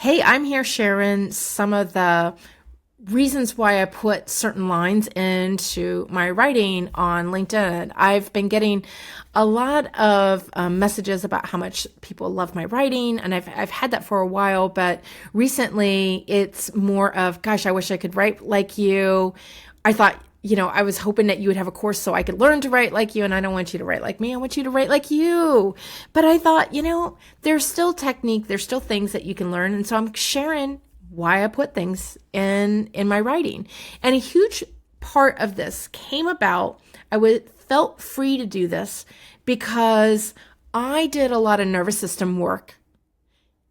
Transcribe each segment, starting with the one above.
Hey, I'm here sharing some of the reasons why I put certain lines into my writing on LinkedIn. I've been getting a lot of messages about how much people love my writing, and I've had that for a while, but recently it's more of, gosh, I wish I could write like you. I thought, I was hoping that you would have a course so I could learn to write like you, and I don't want you to write like me. I want you to write like you. But I thought, there's still technique, there's still things that you can learn. And so I'm sharing why I put things in my writing. And a huge part of this came about, felt free to do this because I did a lot of nervous system work,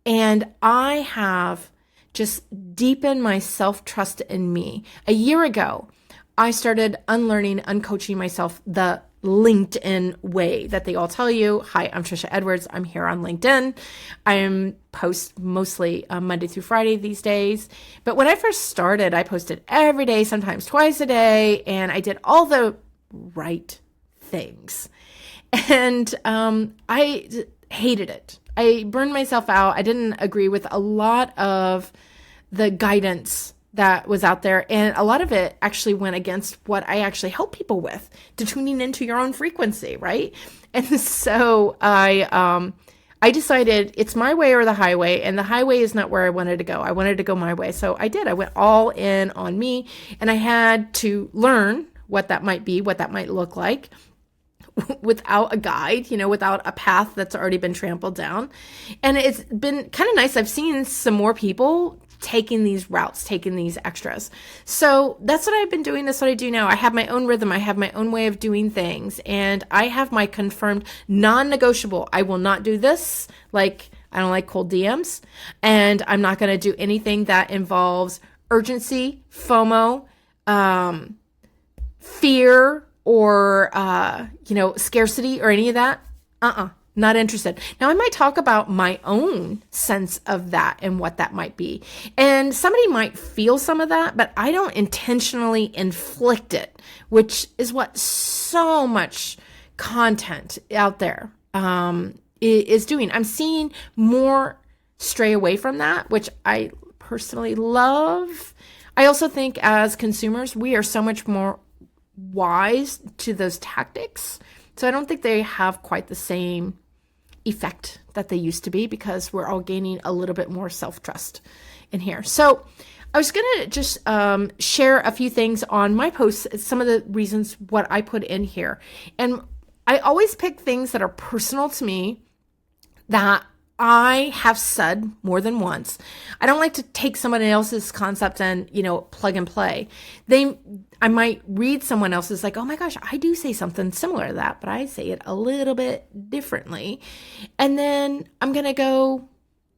and I have just deepened my self-trust in me. A year ago, I started unlearning, uncoaching myself the LinkedIn way that they all tell you. Hi, I'm Trisha Edwards. I'm here on LinkedIn. I post mostly Monday through Friday these days. But when I first started, I posted every day, sometimes twice a day, and I did all the right things. And I hated it. I burned myself out. I didn't agree with a lot of the guidance that was out there. And a lot of it actually went against what I actually help people with, to tuning into your own frequency, right? And so I decided it's my way or the highway, and the highway is not where I wanted to go. I wanted to go my way. So I did. I went all in on me, and I had to learn what that might be, what that might look like without a guide, without a path that's already been trampled down. And it's been kind of nice. I've seen some more people taking these routes, taking these extras. So that's what I've been doing. That's what I do now. I have my own rhythm. I have my own way of doing things. And I have my confirmed non-negotiable. I will not do this. Like, I don't like cold DMs. And I'm not going to do anything that involves urgency, FOMO, fear, or, scarcity or any of that. Not interested. Now, I might talk about my own sense of that and what that might be. And somebody might feel some of that, but I don't intentionally inflict it, which is what so much content out there is doing. I'm seeing more stray away from that, which I personally love. I also think as consumers, we are so much more wise to those tactics. So I don't think they have quite the same effect that they used to be, because we're all gaining a little bit more self-trust in here. So I was going to just share a few things on my posts, some of the reasons what I put in here. And I always pick things that are personal to me, that I have said more than once. I don't like to take someone else's concept and, plug and play. I might read someone else's like, oh my gosh, I do say something similar to that, but I say it a little bit differently. And then I'm going to go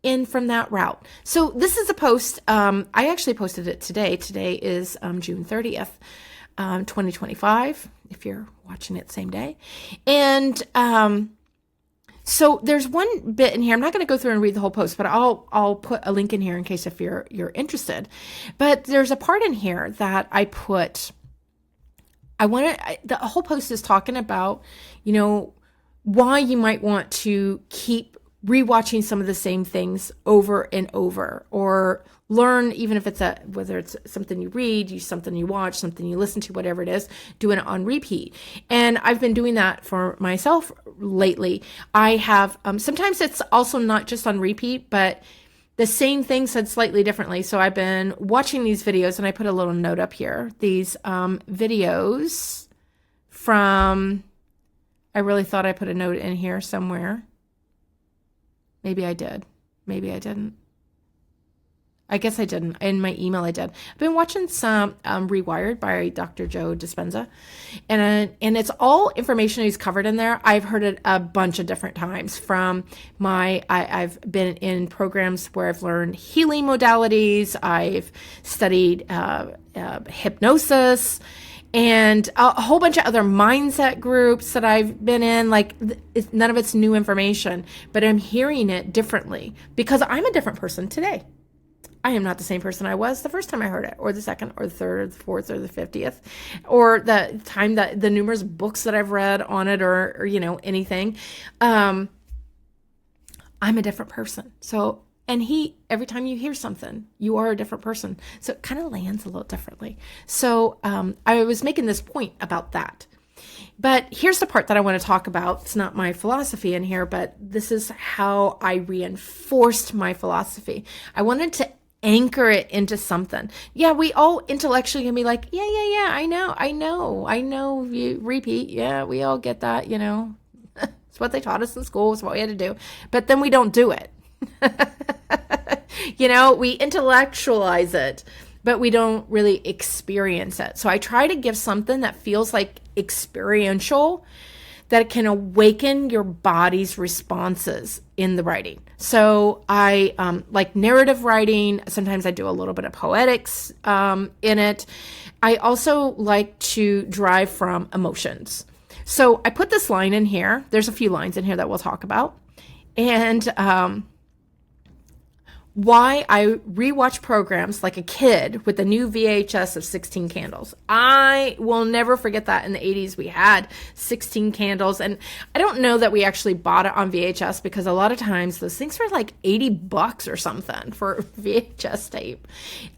in from that route. So this is a post. I actually posted it today. Today is June 30th, 2025, if you're watching it same day. And, so there's one bit in here. I'm not going to go through and read the whole post, but I'll put a link in here in case if you're interested. But there's a part in here that I put. The whole post is talking about, why you might want to keep rewatching some of the same things over and over, or learn, even if whether it's something you read, something you watch, something you listen to, whatever it is, doing it on repeat. And I've been doing that for myself lately. I have, sometimes it's also not just on repeat, but the same thing said slightly differently. So I've been watching these videos, and I put a little note up here. These videos from, I really thought I put a note in here somewhere. Maybe I did. Maybe I didn't. I guess I didn't. In my email, I did. I've been watching some Rewired by Dr. Joe Dispenza, and it's all information he's covered in there. I've heard it a bunch of different times from I've been in programs where I've learned healing modalities. I've studied hypnosis, and a whole bunch of other mindset groups that I've been in. Like, none of it's new information, but I'm hearing it differently because I'm a different person today. I am not the same person I was the first time I heard it, or the second, or the third, or the fourth, or the 50th, or the time that the numerous books that I've read on it, or anything. I'm a different person. So And every time you hear something, you are a different person. So it kind of lands a little differently. So I was making this point about that. But here's the part that I want to talk about. It's not my philosophy in here, but this is how I reinforced my philosophy. I wanted to anchor it into something. Yeah, we all intellectually can be like, yeah, I know, you repeat. Yeah, we all get that, It's what they taught us in school. It's what we had to do. But then we don't do it. We intellectualize it, but we don't really experience it. So I try to give something that feels like experiential, that can awaken your body's responses in the writing. So I like narrative writing. Sometimes I do a little bit of poetics in it. I also like to drive from emotions. So I put this line in here. There's a few lines in here that we'll talk about. And why I rewatch programs like a kid with a new VHS of 16 Candles. I will never forget that. In the 80s, we had 16 Candles. And I don't know that we actually bought it on VHS, because a lot of times those things were like $80 or something for VHS tape.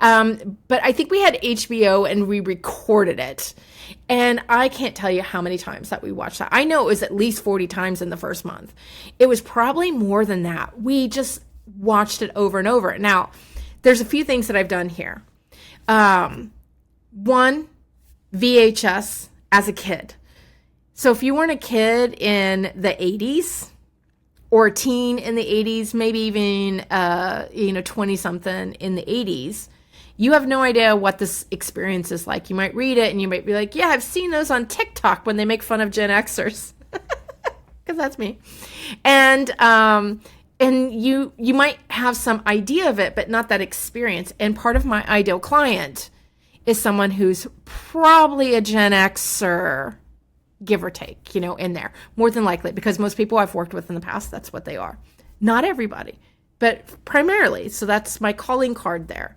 But I think we had HBO and we recorded it. And I can't tell you how many times that we watched that. I know it was at least 40 times in the first month. It was probably more than that. We just watched it over and over. Now, there's a few things that I've done here. One, VHS as a kid. So if you weren't a kid in the 80s or a teen in the 80s, maybe even 20-something in the 80s, you have no idea what this experience is like. You might read it and you might be like, yeah, I've seen those on TikTok when they make fun of Gen Xers. Because that's me. And you might have some idea of it, but not that experience. And part of my ideal client is someone who's probably a Gen Xer, give or take, in there. More than likely, because most people I've worked with in the past, that's what they are. Not everybody, but primarily. So that's my calling card there.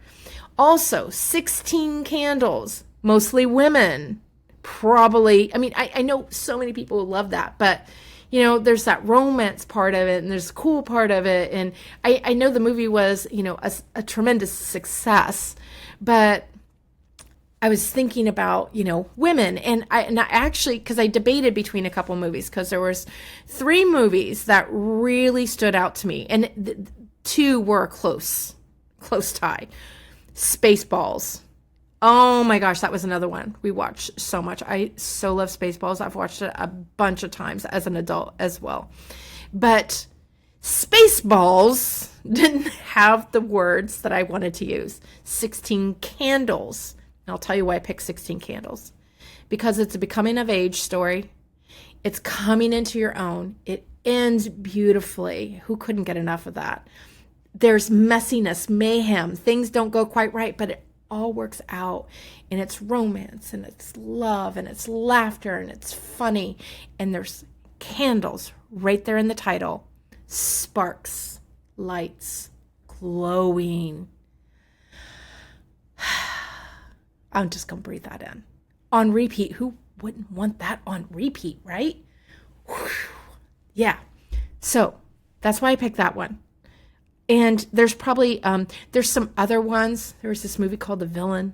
Also, 16 Candles, mostly women. Probably, I know so many people love that, but there's that romance part of it, and there's the cool part of it. And I know the movie was, a tremendous success, but I was thinking about, women. And I actually, because I debated between a couple movies, because there was 3 movies that really stood out to me. And 2 were a close tie. Spaceballs. Oh my gosh, that was another one we watched so much. I so love Spaceballs. I've watched it a bunch of times as an adult as well. But Spaceballs didn't have the words that I wanted to use. 16 Candles. And I'll tell you why I picked 16 Candles. Because it's a becoming of age story. It's coming into your own. It ends beautifully. Who couldn't get enough of that? There's messiness, mayhem. Things don't go quite right, but it all works out, and it's romance, and it's love, and it's laughter, and it's funny, and there's candles right there in the title. Sparks, lights, glowing. I'm just gonna breathe that in. On repeat. Who wouldn't want that on repeat, right? Whew. Yeah. So that's why I picked that one. And there's probably, there's some other ones. There was this movie called The Villain.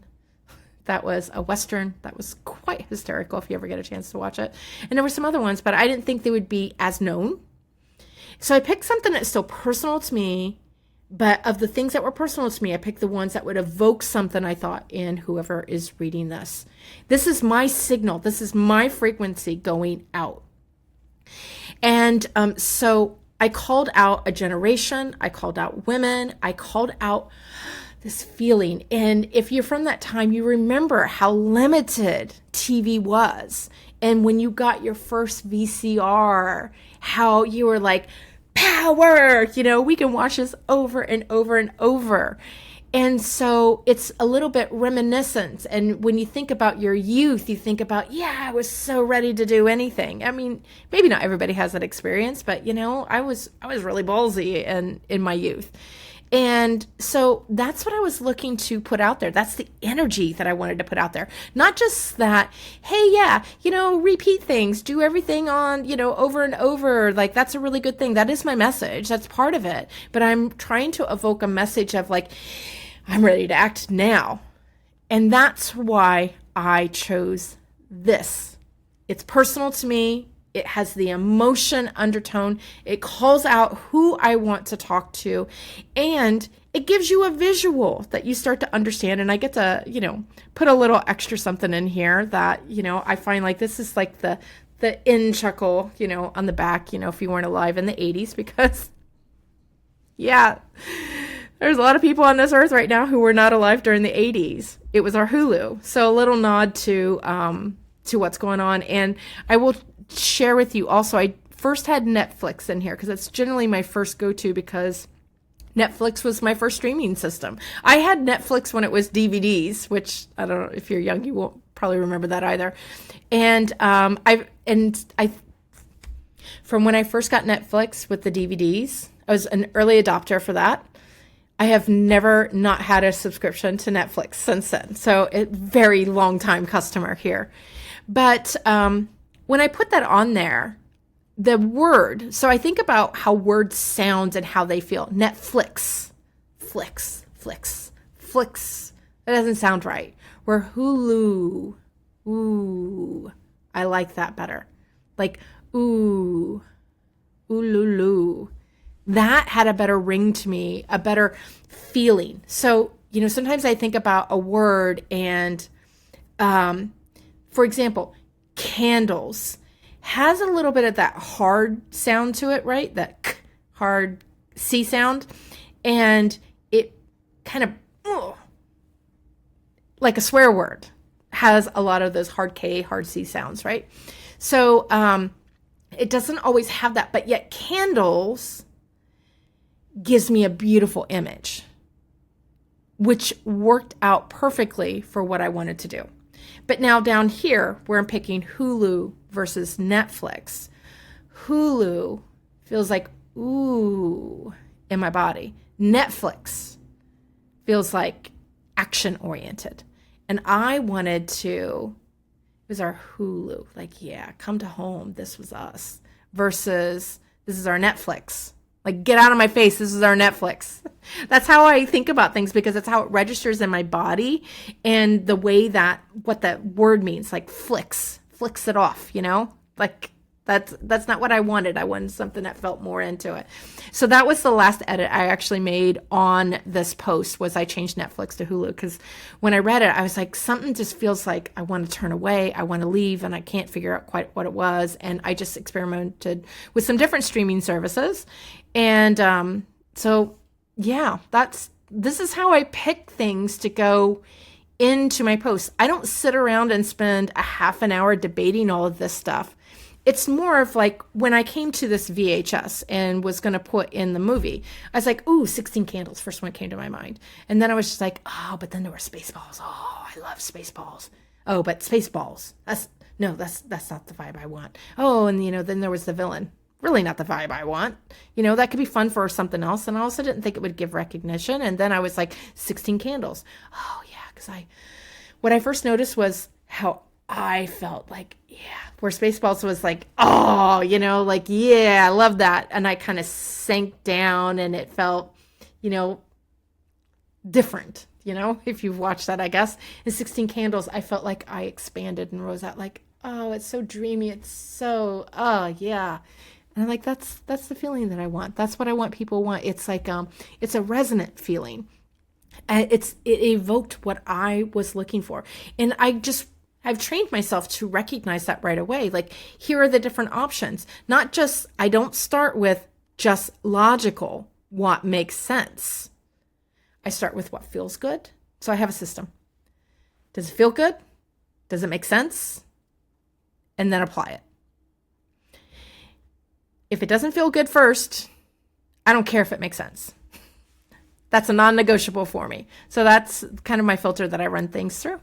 That was a Western that was quite hysterical if you ever get a chance to watch it. And there were some other ones, but I didn't think they would be as known. So I picked something that's still personal to me, but of the things that were personal to me, I picked the ones that would evoke something I thought in whoever is reading this. This is my signal. This is my frequency going out. And so I called out a generation. I called out women. I called out this feeling. And if you're from that time, you remember how limited TV was. And when you got your first VCR, how you were like, power, we can watch this over and over and over. And so it's a little bit reminiscent. And when you think about your youth, you think about, yeah, I was so ready to do anything. Maybe not everybody has that experience, but I was really ballsy in my youth. And so that's what I was looking to put out there. That's the energy that I wanted to put out there. Not just that, hey, yeah, repeat things, do everything on, over and over. Like, that's a really good thing. That is my message. That's part of it. But I'm trying to evoke a message of like, I'm ready to act now. And that's why I chose this. It's personal to me. It has the emotion undertone. It calls out who I want to talk to. And it gives you a visual that you start to understand. And I get to, put a little extra something in here that, I find like this is like the in chuckle, on the back, if you weren't alive in the 80s, because yeah, there's a lot of people on this earth right now who were not alive during the 80s. It was our Hulu. So a little nod to what's going on. And I will share with you also, I first had Netflix in here because it's generally my first go-to, because Netflix was my first streaming system. I had Netflix when it was DVDs, which I don't know if you're young, you won't probably remember that either. And I from when I first got Netflix with the DVDs, I was an early adopter for that. I have never not had a subscription to Netflix since then. So a very long time customer here. But when I put that on there, the word, so I think about how words sound and how they feel. Netflix, flicks. That doesn't sound right. Where Hulu, ooh, I like that better. Like, ooh, oolulu. That had a better ring to me, a better feeling. So, sometimes I think about a word and, for example, candles has a little bit of that hard sound to it, right? That k, hard C sound. And it kind of, like a swear word, has a lot of those hard K, hard C sounds, right? So it doesn't always have that, but yet candles gives me a beautiful image, which worked out perfectly for what I wanted to do. But now down here, where I'm picking Hulu versus Netflix, Hulu feels like, ooh, in my body. Netflix feels like action-oriented. And I wanted to, it was our Hulu, like, yeah, come to home, this was us, versus this is our Netflix. Like, get out of my face, this is our Netflix. That's how I think about things, because it's how it registers in my body, and the way that, what that word means, like flicks it off, like that's not what I wanted. I wanted something that felt more into it. So that was the last edit I actually made on this post, was I changed Netflix to Hulu, because when I read it, I was like, something just feels like I want to turn away, I want to leave, and I can't figure out quite what it was. And I just experimented with some different streaming services. And so yeah, this is how I pick things to go into my posts. I don't sit around and spend a half an hour debating all of this stuff. It's more of like, when I came to this VHS and was going to put in the movie, I was like, ooh, 16 Candles. First one came to my mind. And then I was just like, oh, but then there were Spaceballs. Oh, I love Spaceballs. Oh, but Spaceballs. That's not the vibe I want. Oh, and then there was the villain. Really not the vibe I want. That could be fun for something else. And I also didn't think it would give recognition. And then I was like, 16 Candles. Oh yeah. Cause what I first noticed was how I felt like, yeah, where Spaceballs was like, oh, like, yeah, I love that. And I kind of sank down, and it felt, different, if you've watched that, I guess. In 16 Candles, I felt like I expanded and rose out like, oh, it's so dreamy. It's so, oh yeah. And I'm like, that's the feeling that I want. That's what I want people want. It's like, it's a resonant feeling. And it evoked what I was looking for. And I've trained myself to recognize that right away. Like, here are the different options. Not just, I don't start with just logical, what makes sense. I start with what feels good. So I have a system. Does it feel good? Does it make sense? And then apply it. If it doesn't feel good first, I don't care if it makes sense. That's a non-negotiable for me. So that's kind of my filter that I run things through.